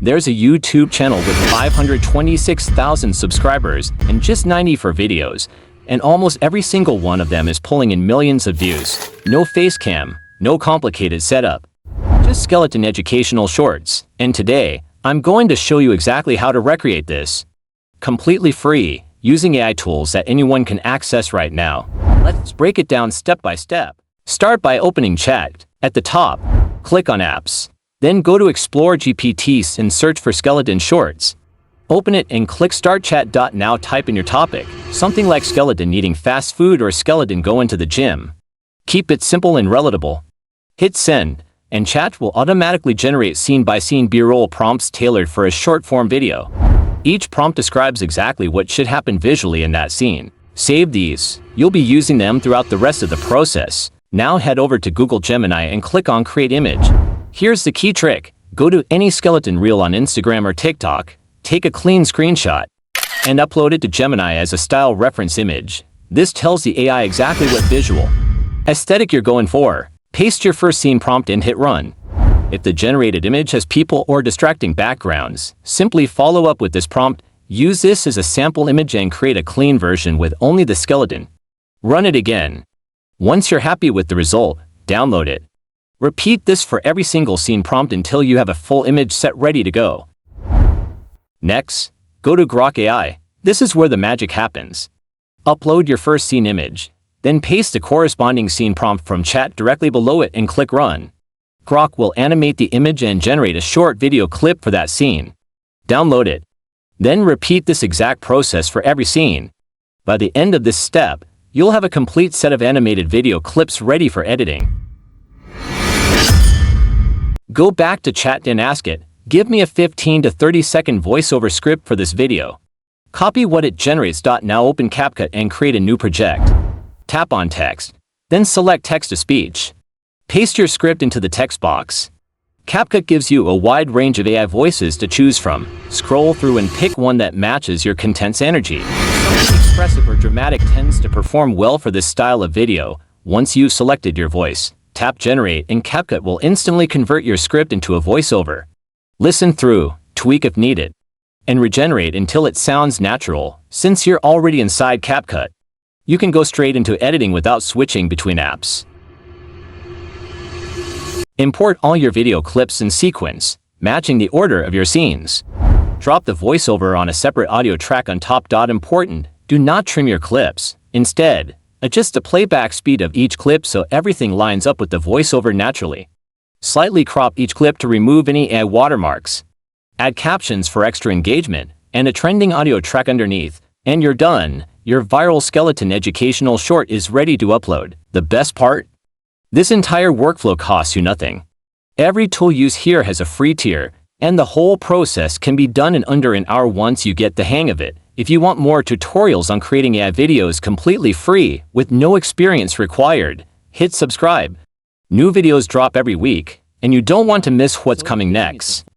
There's a YouTube channel with 526,000 subscribers and just 90 for videos, and almost every single one of them is pulling in millions of views. No face cam, no complicated setup, just skeleton educational shorts. And today, I'm going to show you exactly how to recreate this. Completely free, using AI tools that anyone can access right now. Let's break it down step by step. Start by opening Chat. At the top, click on Apps. Then go to Explore GPT and search for skeleton shorts. Open it and click Start Chat. Now type in your topic, something like skeleton eating fast food or skeleton going to the gym. Keep it simple and relatable. Hit send, and Chat will automatically generate scene-by-scene B-roll prompts tailored for a short-form video. Each prompt describes exactly what should happen visually in that scene. Save these. You'll be using them throughout the rest of the process. Now head over to Google Gemini and click on Create Image. Here's the key trick. Go to any skeleton reel on Instagram or TikTok, take a clean screenshot, and upload it to Gemini as a style reference image. This tells the AI exactly what visual aesthetic you're going for. Paste your first scene prompt and hit run. If the generated image has people or distracting backgrounds, simply follow up with this prompt. Use this as a sample image and create a clean version with only the skeleton. Run it again. Once you're happy with the result, download it. Repeat this for every single scene prompt until you have a full image set ready to go. Next, go to Grok AI. This is where the magic happens. Upload your first scene image, then paste the corresponding scene prompt from Chat directly below it and click Run. Grok will animate the image and generate a short video clip for that scene. Download it. Then repeat this exact process for every scene. By the end of this step, you'll have a complete set of animated video clips ready for editing. Go back to Chat and ask it, give me a 15 to 30 second voiceover script for this video. Copy what it generates. Now open CapCut and create a new project. Tap on text, then select text to speech. Paste your script into the text box. CapCut gives you a wide range of AI voices to choose from. Scroll through and pick one that matches your content's energy. Something expressive or dramatic tends to perform well for this style of video. Once you've selected your voice, tap Generate and CapCut will instantly convert your script into a voiceover. Listen through, tweak if needed, and regenerate until it sounds natural. Since you're already inside CapCut, you can go straight into editing without switching between apps. Import all your video clips in sequence, matching the order of your scenes. Drop the voiceover on a separate audio track on top. Important, do not trim your clips. Instead, adjust the playback speed of each clip so everything lines up with the voiceover naturally. Slightly crop each clip to remove any AI watermarks. Add captions for extra engagement, and a trending audio track underneath, and you're done. Your viral skeleton educational short is ready to upload. The best part? This entire workflow costs you nothing. Every tool used here has a free tier, and the whole process can be done in under an hour once you get the hang of it. If you want more tutorials on creating AI videos completely free, with no experience required, hit subscribe. New videos drop every week, and you don't want to miss what's coming next.